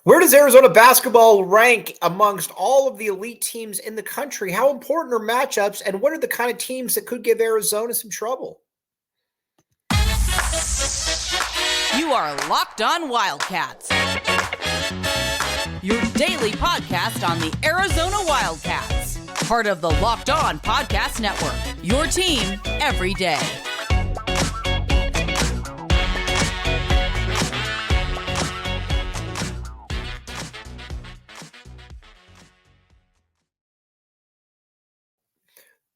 Where does Arizona basketball rank amongst all of the elite teams in the country? How important are matchups, and what are the kind of teams that could give Arizona some trouble? You are Locked On Wildcats, your daily podcast on the Arizona Wildcats, part of the Locked On Podcast Network, your team every day.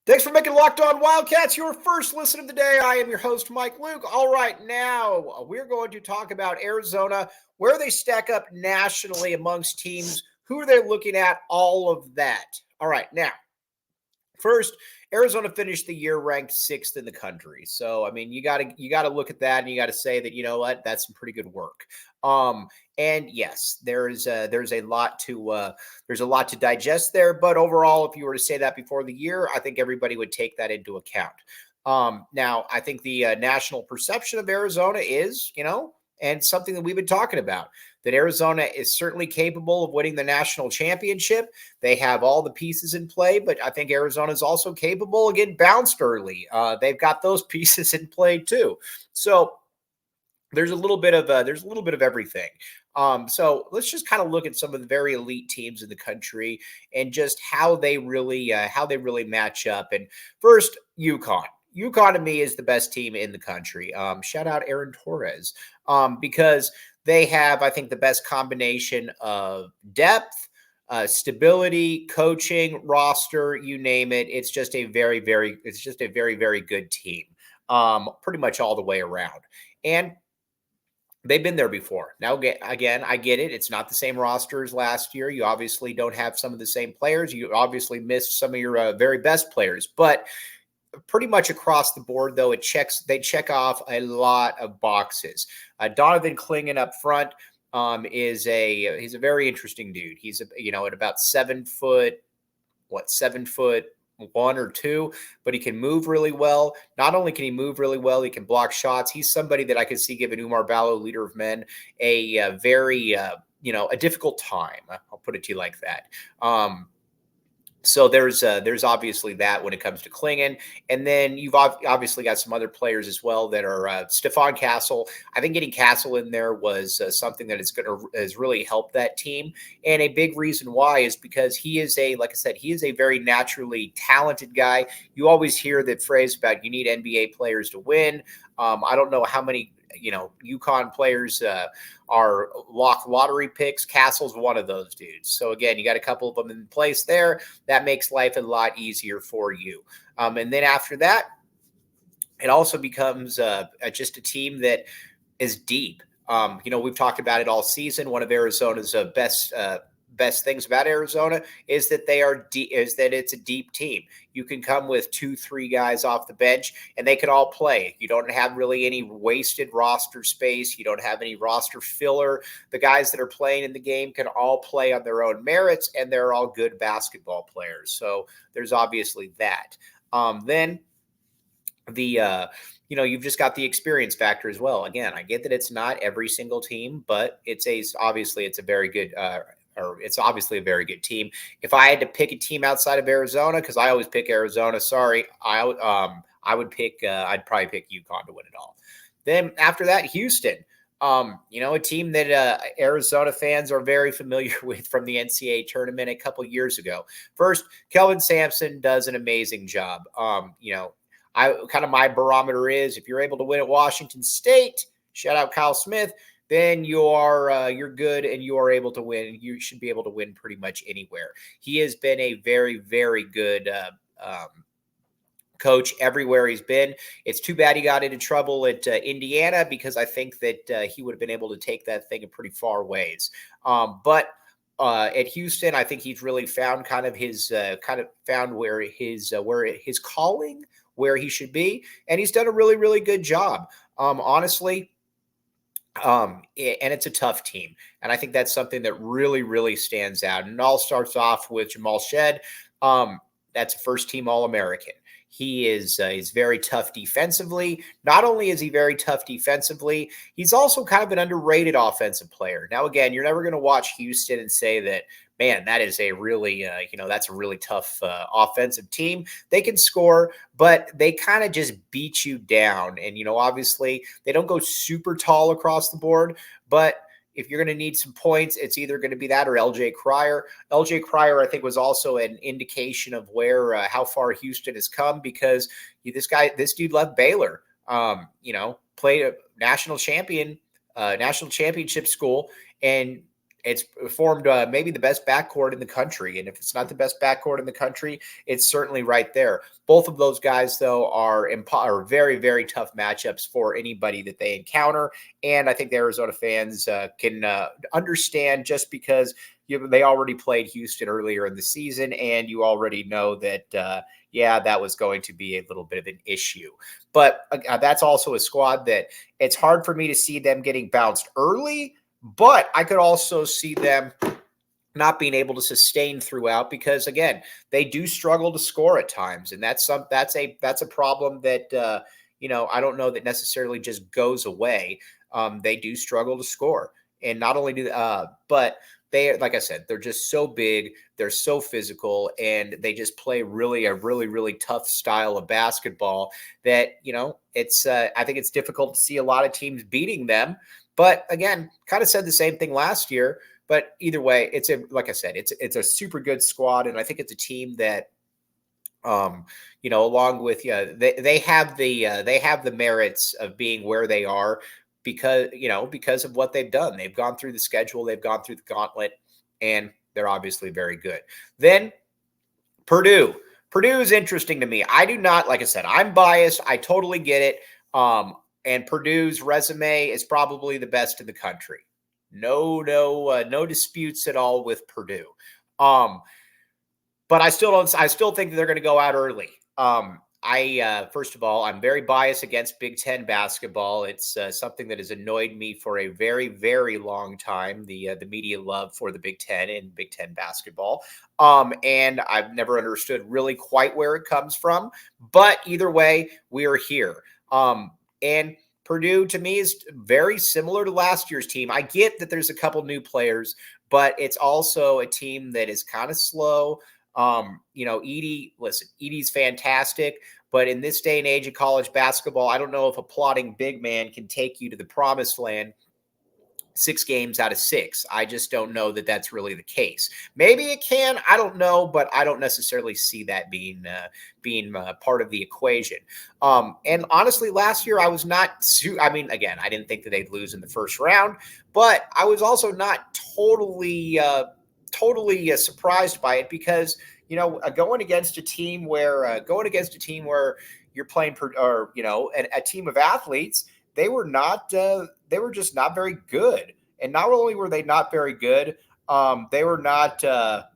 Thanks for making Locked On Wildcats your first listen of the day. I am your host, Mike Luke. All right, now we're going to talk about Arizona, where they stack up nationally amongst teams, who are they looking at, all of that. All right, now, first, Arizona finished the year ranked 6th in the country. So, I mean, you got to look at that and you got to say that, you know what, that's some pretty good work. And yes, there's a lot to digest there. But overall, if you were to say that before the year, I think everybody would take that into account. Now, I think the national perception of Arizona is, and something that we've been talking about, that Arizona is certainly capable of winning the national championship. They have all the pieces in play, but I think Arizona is also capable of getting bounced early. They've got those pieces in play too. So there's a little bit of everything. So let's just kind of look at some of the very elite teams in the country and just how they really match up. And first, UConn. UConn to me is the best team in the country. Shout out Aaron Torres, because they have, I think, the best combination of depth, stability, coaching, roster, you name it. It's just a very, very good team, pretty much all the way around. And they've been there before. Now, again, I get it. It's not the same roster as last year. You obviously don't have some of the same players. You obviously missed some of your very best players, but pretty much across the board, though, they check off a lot of boxes. Donovan Clingan up front he's a very interesting dude. He's at about 7 foot 1 or 2, but he can move really well. Not only can he move really well, he can block shots. He's somebody that I could see giving Umar Ballo, leader of men, a very a difficult time. I'll put it to you like that. So there's obviously that when it comes to Clingan. And then you've obviously got some other players as well that are Stephon Castle. I think getting Castle in there was something that has really helped that team. And a big reason why is because he is like I said, he is a very naturally talented guy. You always hear that phrase about you need NBA players to win. I don't know how many UConn players are lottery picks. Castle's one of those dudes. So again, you got a couple of them in place there. That makes life a lot easier for you. And then after that, it also becomes just a team that is deep. We've talked about it all season. One of Arizona's best things about Arizona is that it's a deep team. You can come with 2-3 guys off the bench and they can all play. You don't have really any wasted roster space. You don't have any roster filler. The guys that are playing in the game can all play on their own merits, and they're all good basketball players. So there's obviously that. Then you've just got the experience factor as well. Again, I get that it's not every single team, but it's obviously a very good it's obviously a very good team. If I had to pick a team outside of Arizona, because I always pick Arizona, I'd probably pick UConn to win it all. Then after that, Houston, a team that Arizona fans are very familiar with from the NCAA tournament a couple years ago. First, Kelvin Sampson does an amazing job. My barometer is if you're able to win at Washington State, shout out Kyle Smith, then you're good and you are able to win. You should be able to win pretty much anywhere. He has been a very, very good coach everywhere he's been. It's too bad he got into trouble at Indiana, because I think that he would have been able to take that thing a pretty far ways. But at Houston, I think he's really found where his calling, where he should be, and he's done a really, really good job. Honestly. And it's a tough team. And I think that's something that really, really stands out. And it all starts off with Jamal Shed. That's a first-team All-American. He is he's very tough defensively. Not only is he very tough defensively, he's also kind of an underrated offensive player. Now, again, you're never going to watch Houston and say that, man, that is a really, that's a really tough offensive team. They can score, but they kind of just beat you down. And, obviously they don't go super tall across the board, but if you're going to need some points, it's either going to be that or LJ Cryer. LJ Cryer, I think, was also an indication of where, how far Houston has come, because this dude left Baylor, played a national championship school, and it's formed maybe the best backcourt in the country. And if it's not the best backcourt in the country, it's certainly right there. Both of those guys, though, are very, very tough matchups for anybody that they encounter. And I think the Arizona fans can understand, just because they already played Houston earlier in the season, and you already know that, that was going to be a little bit of an issue. But that's also a squad that it's hard for me to see them getting bounced early, but I could also see them not being able to sustain throughout, because, again, they do struggle to score at times, and that's a problem that I don't know that necessarily just goes away. They do struggle to score, and not only do but they, like I said, they're just so big, they're so physical, and they just play a really tough style of basketball that it's I think it's difficult to see a lot of teams beating them. But again, kind of said the same thing last year. But either way, like I said, it's a super good squad, and I think it's a team that, along with they have the merits of being where they are, because of what they've done. They've gone through the schedule, they've gone through the gauntlet, and they're obviously very good. Then Purdue. Purdue is interesting to me. I do not, like I said, I'm biased. I totally get it. And Purdue's resume is probably the best in the country. No disputes at all with Purdue. But I still think that they're going to go out early. First of all, I'm very biased against Big Ten basketball. It's something that has annoyed me for a very, very long time, the media love for the Big Ten and Big Ten basketball. And I've never understood really quite where it comes from. But either way, we are here. And Purdue, to me, is very similar to last year's team. I get that there's a couple new players, but it's also a team that is kind of slow. Edey's fantastic, but in this day and age of college basketball, I don't know if a plotting big man can take you to the promised land 6 games out of 6. I just don't know that that's really the case. Maybe it can. I don't know, but I don't necessarily see that being part of the equation. And honestly, last year I was not. Again, I didn't think that they'd lose in the first round, but I was also not totally surprised by it, because going against a team where you're playing a team of athletes. They were just not very good. And not only were they not very good, they were not, again,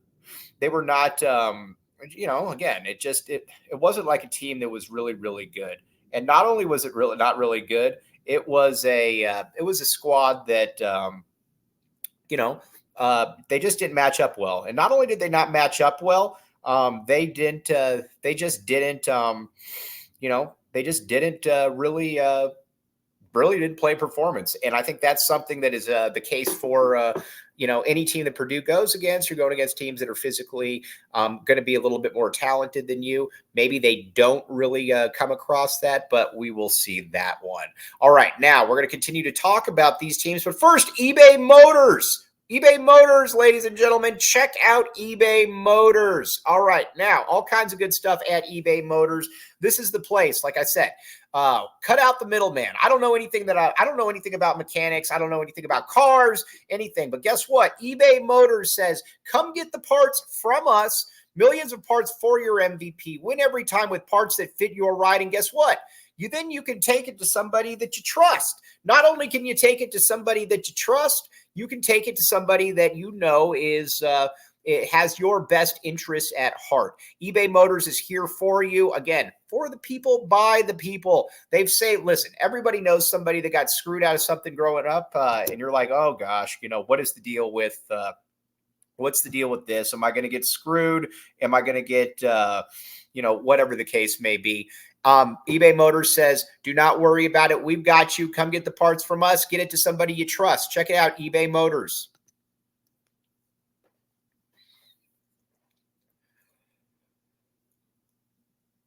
it wasn't like a team that was really, really good. And not only was it really not really good, it was a squad that, they just didn't match up well. And not only did they not match up well, they just didn't really didn't play performance. And I think that's something that is the case for, any team that Purdue goes against. You're going against teams that are physically going to be a little bit more talented than you. Maybe they don't really come across that, but we will see that one. All right, now we're going to continue to talk about these teams. But first, eBay Motors. eBay Motors, ladies and gentlemen, check out eBay Motors. All right, now all kinds of good stuff at eBay Motors. This is the place, like I said. Cut out the middleman. I don't know anything about mechanics. I don't know anything about cars, anything. But guess what? eBay Motors says, come get the parts from us. Millions of parts for your MVP. Win every time with parts that fit your ride. And guess what? You can take it to somebody that you trust. Not only can you take it to somebody that you trust, you can take it to somebody that is it has your best interests at heart. eBay Motors is here for you. Again, for the people, by the people. They've said, listen, everybody knows somebody that got screwed out of something growing up, and you're like, oh gosh, what is the deal with What's the deal with this? Am I going to get screwed? Am I going to get, whatever the case may be? eBay Motors says, do not worry about it. We've got you. Come get the parts from us. Get it to somebody you trust. Check it out, eBay Motors.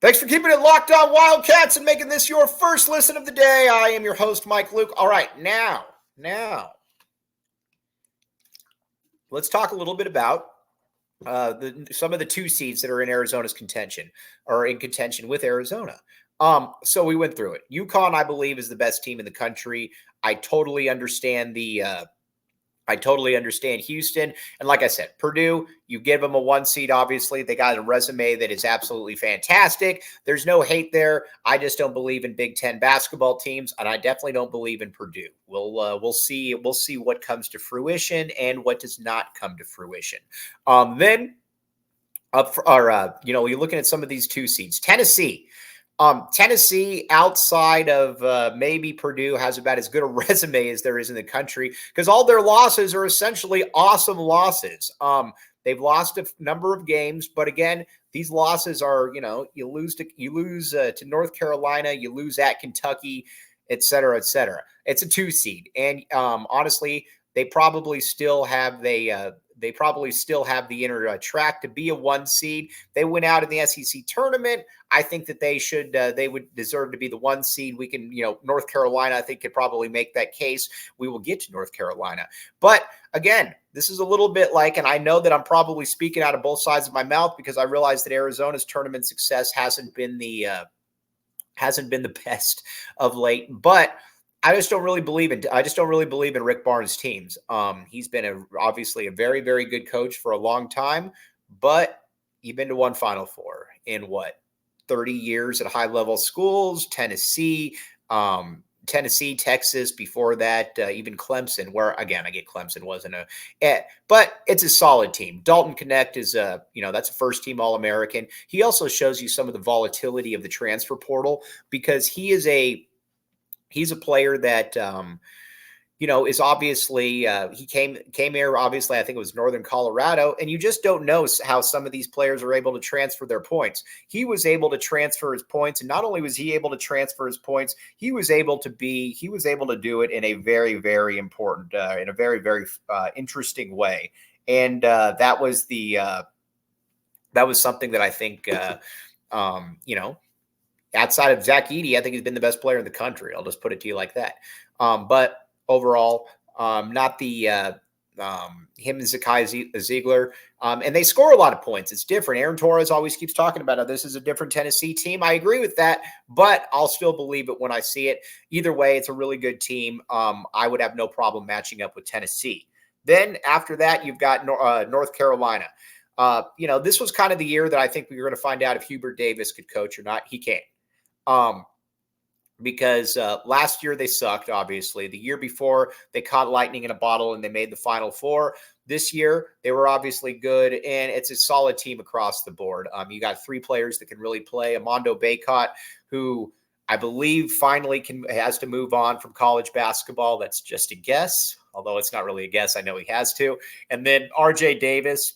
Thanks for keeping it locked on Wildcats and making this your first listen of the day. I am your host, Mike Luke. All right, now, let's talk a little bit about some of the 2 seeds that are in Arizona's contention, or in contention with Arizona. So we went through it. UConn, I believe, is the best team in the country. I totally understand Houston. And like I said, Purdue, you give them a 1 seed, obviously. They got a resume that is absolutely fantastic. There's no hate there. I just don't believe in Big Ten basketball teams, and I definitely don't believe in Purdue. We'll see what comes to fruition and what does not come to fruition. Then you're looking at some of these 2 seeds. Tennessee, outside of maybe Purdue, has about as good a resume as there is in the country, because all their losses are essentially awesome losses. They've lost a number of games, but again, these losses are, you lose to North Carolina, you lose at Kentucky, et cetera, et cetera. It's a 2 seed, and honestly, they probably still have the inner track to be a 1 seed. They went out in the SEC tournament. I think that they would deserve to be the 1 seed. We can, North Carolina, I think, could probably make that case. We will get to North Carolina. But again, this is a little bit like, and I know that I'm probably speaking out of both sides of my mouth, because I realize that Arizona's tournament success hasn't been the best of late, but I just don't really believe in Rick Barnes' teams. He's been obviously a very, very good coach for a long time, but you've been to one Final Four in 30 years at high-level schools, Tennessee, Texas, before that, even Clemson, where, again, I get Clemson wasn't but it's a solid team. Dalton Connect is that's a first-team All-American. He also shows you some of the volatility of the transfer portal, because he's a player that, is obviously he came here, obviously, I think it was Northern Colorado, and you just don't know how some of these players are able to transfer their points. He was able to transfer his points, and not only was he able to transfer his points, he was able to do it in a very, very important, in a very, very interesting way. And that was something that I think, outside of Zach Edey, I think he's been the best player in the country. I'll just put it to you like that. But overall, not him and Zakai Ziegler. And they score a lot of points. It's different. Aaron Torres always keeps talking about how this is a different Tennessee team. I agree with that, but I'll still believe it when I see it. Either way, it's a really good team. I would have no problem matching up with Tennessee. Then after that, you've got North Carolina. This was kind of the year that I think we were going to find out if Hubert Davis could coach or not. He can't. Because last year they sucked, obviously. The year before, they caught lightning in a bottle and they made the Final Four. This year, they were obviously good, and it's a solid team across the board. You got 3 players that can really play. Armando Bacot, who I believe finally has to move on from college basketball. That's just a guess, although it's not really a guess. I know he has to. And then RJ Davis.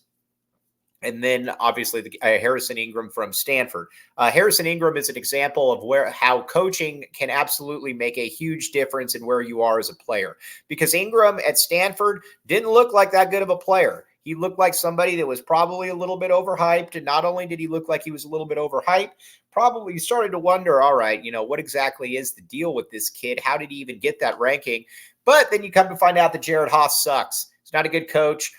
And then obviously Harrison Ingram from Stanford. Harrison Ingram is an example of how coaching can absolutely make a huge difference in where you are as a player. Because Ingram at Stanford didn't look like that good of a player. He looked like somebody that was probably a little bit overhyped. And not only did he look like he was a little bit overhyped, probably started to wonder, all right, what exactly is the deal with this kid? How did he even get that ranking? But then you come to find out that Jared Haas sucks. He's not a good coach.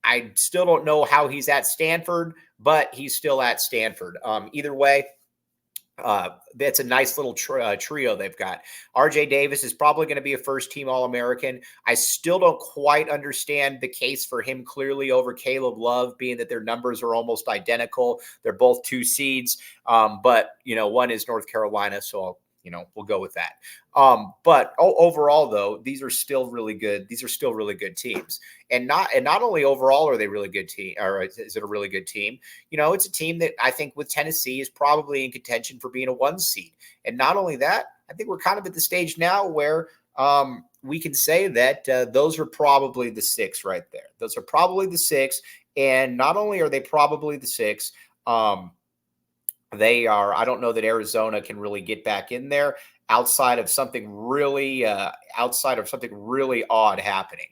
I still don't know how he's at Stanford, but he's still at Stanford. Either way, that's a nice little trio they've got. RJ Davis is probably going to be a first-team All-American. I still don't quite understand the case for him clearly over Caleb Love, being that their numbers are almost identical. They're both 2 seeds, but, one is North Carolina, so we'll go with that. But overall, though, these are still really good. These are still really good teams. And not only overall are they really good team, or is it a really good team? It's a team that I think with Tennessee is probably in contention for being a 1 seed. And not only that, I think we're kind of at the stage now where we can say that those are probably the 6 right there. Those are probably the 6. And not only are they probably the 6, they are, I don't know that Arizona can really get back in there outside of something really odd happening.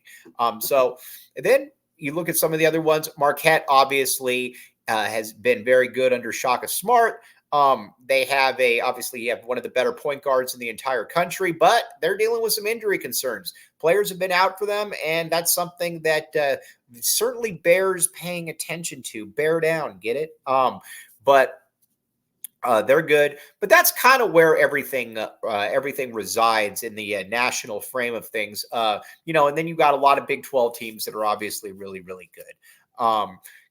So then you look at some of the other ones. Marquette obviously has been very good under Shaka Smart. They have obviously you have one of the better point guards in the entire country, but they're dealing with some injury concerns. Players have been out for them, and that's something that certainly bears paying attention to. Bear down, get it? But they're good, but that's kind of where everything resides in the national frame of things. And then you've got a lot of Big 12 teams that are obviously really, really good.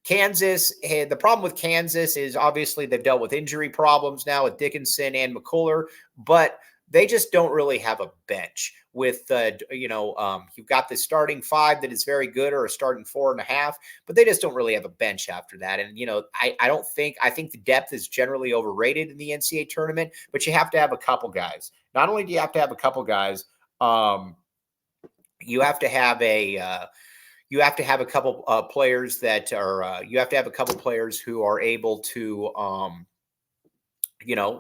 Kansas, the problem with Kansas is obviously they've dealt with injury problems now with Dickinson and McCullough, but they just don't really have a bench with, you've got the starting 5 that is very good, or a starting 4.5, but they just don't really have a bench after that. And, I think the depth is generally overrated in the NCAA tournament, but you have to have a couple guys. Not only do you have to have a couple guys, you have to have a couple players that are, you have to have a couple players who are able to,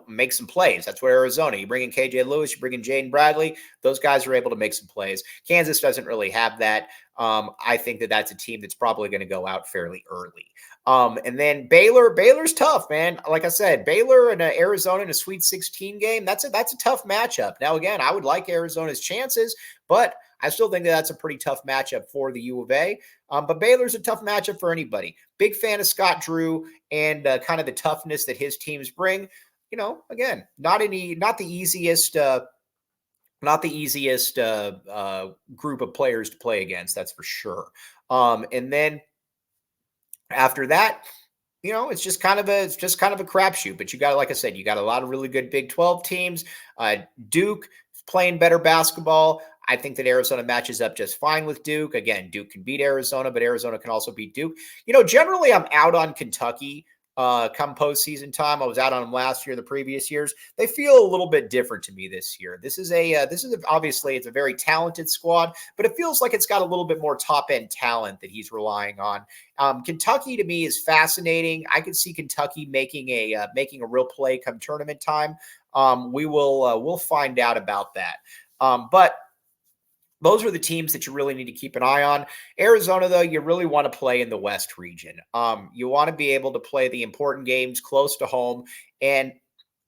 make some plays. That's where Arizona, you bring in KJ Lewis, you bring in Jaden Bradley. Those guys are able to make some plays. Kansas doesn't really have that. I think that that's a team that's probably going to go out fairly early. And then Baylor's tough, man. Like I said, Baylor and Arizona in a Sweet 16 game, that's a tough matchup. Now, again, I would like Arizona's chances, but I still think that that's a pretty tough matchup for the U of A. But Baylor's a tough matchup for anybody. Big fan of Scott Drew and kind of the toughness that his teams bring. Again, not the easiest group of players to play against. That's for sure. And then after that, it's just kind of a crapshoot. But you got, like I said, you got a lot of really good Big 12 teams. Duke playing better basketball. I think that Arizona matches up just fine with Duke. Again, Duke can beat Arizona, but Arizona can also beat Duke. Generally I'm out on Kentucky come postseason time. I was out on them last year, the previous years. They feel a little bit different to me this year. This is obviously it's a very talented squad, but it feels like it's got a little bit more top end talent that he's relying on. Kentucky to me is fascinating. I could see Kentucky making a real play come tournament time. We'll find out about that. But those are the teams that you really need to keep an eye on. Arizona, though, you really want to play in the West region. You want to be able to play the important games close to home, and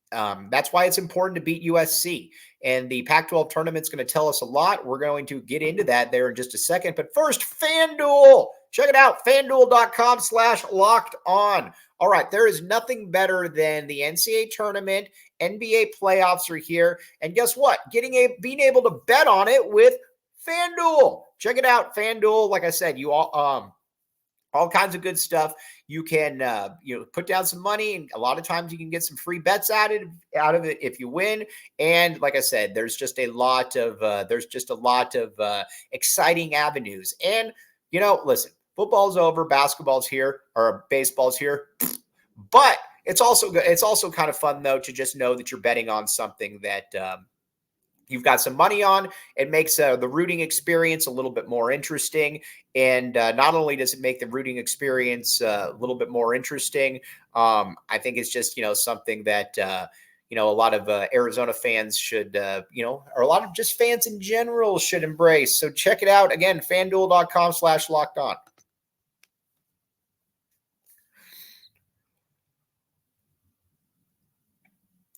that's why it's important to beat USC. And the Pac-12 tournament's going to tell us a lot. We're going to get into that there in just a second. But first, FanDuel. Check it out, FanDuel.com/locked-on. All right, there is nothing better than the NCAA tournament. NBA playoffs are here. And guess what? Being able to bet on it with FanDuel. Check it out, FanDuel. Like I said, all kinds of good stuff. You can put down some money, and a lot of times you can get some free bets out of it if you win. And like I said, there's just a lot of exciting avenues. And listen, football's over, basketball's here, or baseball's here, but it's also kind of fun though to just know that you're betting on something that you've got some money on. It makes the rooting experience a little bit more interesting. And not only does it make the rooting experience a little bit more interesting, I think it's just, something that, a lot of Arizona fans should, or a lot of just fans in general should embrace. So check it out. Again, FanDuel.com/locked-on.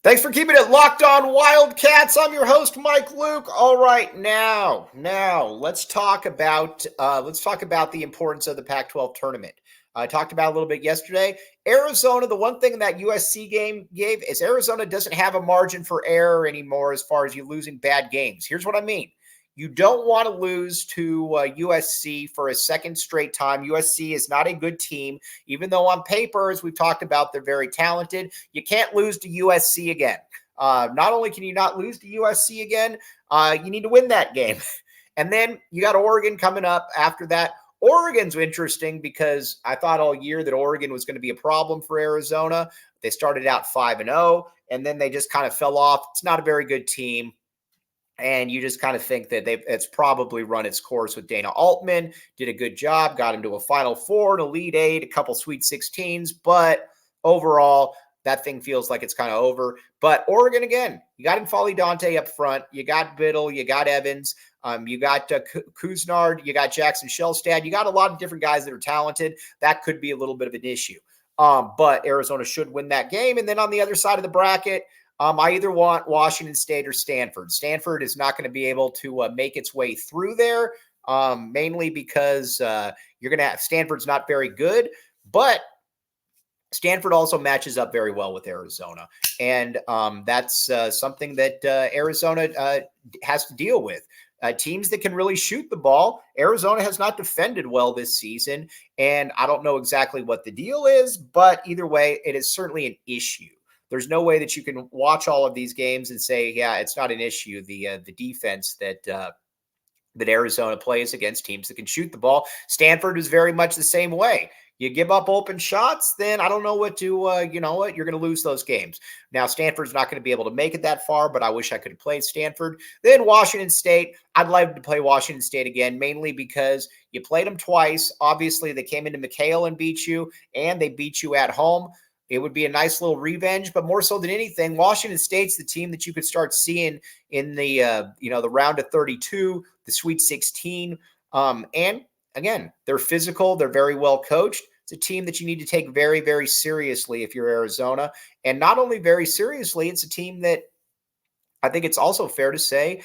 Thanks for keeping it locked on Wildcats. I'm your host, Mike Luke. All right, now let's talk about the importance of the Pac-12 tournament. I talked about it a little bit yesterday. Arizona, the one thing that USC game gave is Arizona doesn't have a margin for error anymore as far as you losing bad games. Here's what I mean. You don't want to lose to USC for a second straight time. USC is not a good team, even though on paper, as we've talked about, they're very talented. You can't lose to USC again. Not only can you not lose to USC again, you need to win that game. And then you got Oregon coming up after that. Oregon's interesting because I thought all year that Oregon was going to be a problem for Arizona. They started out 5-0, and then they just kind of fell off. It's not a very good team. And you just kind of think that it's probably run its course with Dana Altman, did a good job, got him to a Final Four, an Elite Eight, a couple Sweet 16s. But overall, that thing feels like it's kind of over. But Oregon, again, you got N'Faly Dante up front. You got Biddle. You got Evans. You got Kuznard. You got Jackson Shellstad. You got a lot of different guys that are talented. That could be a little bit of an issue. But Arizona should win that game. And then on the other side of the bracket, I either want Washington State or Stanford. Stanford is not going to be able to make its way through there, mainly because you're going to have Stanford's not very good, but Stanford also matches up very well with Arizona. And that's something that Arizona has to deal with. Teams that can really shoot the ball. Arizona has not defended well this season, and I don't know exactly what the deal is, but either way, it is certainly an issue. There's no way that you can watch all of these games and say, yeah, it's not an issue. The defense that Arizona plays against teams that can shoot the ball. Stanford is very much the same way. You give up open shots, then I don't know what to, you know what, you're going to lose those games. Now, Stanford's not going to be able to make it that far, but I wish I could have played Stanford. Then Washington State, I'd like to play Washington State again, mainly because you played them twice. Obviously, they came into McHale and beat you, and they beat you at home. It would be a nice little revenge, but more so than anything, Washington State's the team that you could start seeing in the, the round of 32, the Sweet 16. And again, they're physical. They're very well coached. It's a team that you need to take very, very seriously if you're Arizona. And not only very seriously, it's a team that I think it's also fair to say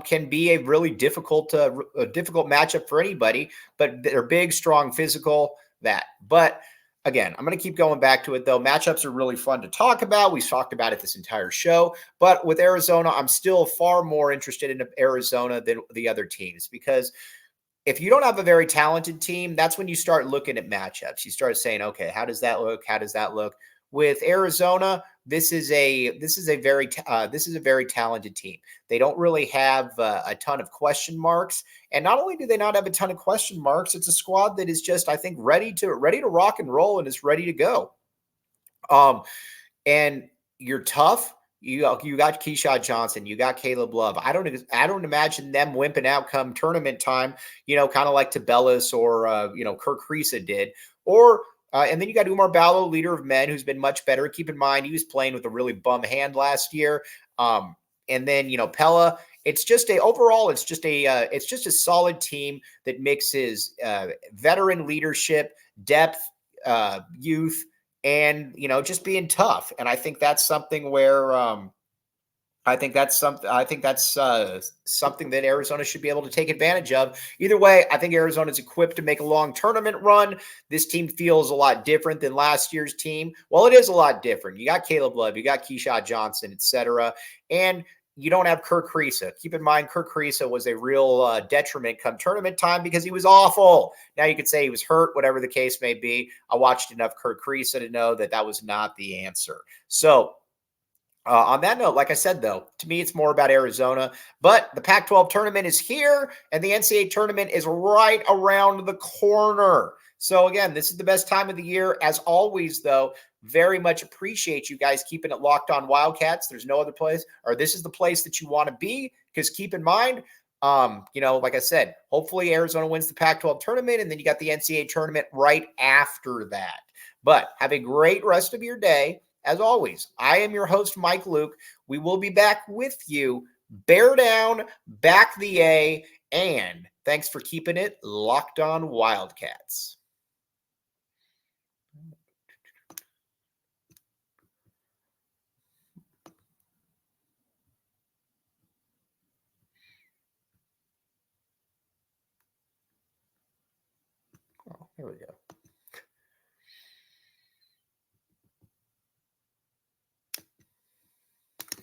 can be a really difficult matchup for anybody, but they're big, strong, physical, that. But again, I'm going to keep going back to it, though. Matchups are really fun to talk about. We've talked about it this entire show. But with Arizona, I'm still far more interested in Arizona than the other teams, because if you don't have a very talented team, that's when you start looking at matchups. You start saying, okay, how does that look? How does that look? With Arizona, this is a very talented team. They don't really have a ton of question marks, and not only do they not have a ton of question marks, it's a squad that is just, I think, ready to rock and roll and is ready to go. And you're tough. You got Keyshawn Johnson. You got Caleb Love. I don't imagine them wimping out come tournament time. Kind of like Tabellis or Kirk Kriisa did. Or and then you got Umar Ballo, leader of men, who's been much better. Keep in mind he was playing with a really bum hand last year. And then Pella. It's just a solid team that mixes veteran leadership, depth, youth, and just being tough. And I think that's something where something that Arizona should be able to take advantage of. Either way, I think Arizona is equipped to make a long tournament run. This team feels a lot different than last year's team. Well, it is a lot different. You got Caleb Love, you got Keyshawn Johnson, etc. And you don't have Kirk Kriisa. Keep in mind, Kirk Kriisa was a real detriment come tournament time because he was awful. Now you could say he was hurt, whatever the case may be. I watched enough Kirk Kriisa to know that was not the answer. So on that note, like I said, though, to me, it's more about Arizona. But the Pac-12 tournament is here, and the NCAA tournament is right around the corner. So, again, this is the best time of the year. As always, though, very much appreciate you guys keeping it locked on Wildcats. There's no other place, or this is the place that you want to be, because keep in mind, like I said, hopefully Arizona wins the Pac-12 tournament, and then you got the NCAA tournament right after that. But have a great rest of your day. As always, I am your host, Mike Luke. We will be back with you. Bear down, back the A, and thanks for keeping it locked on Wildcats. Oh, here we go.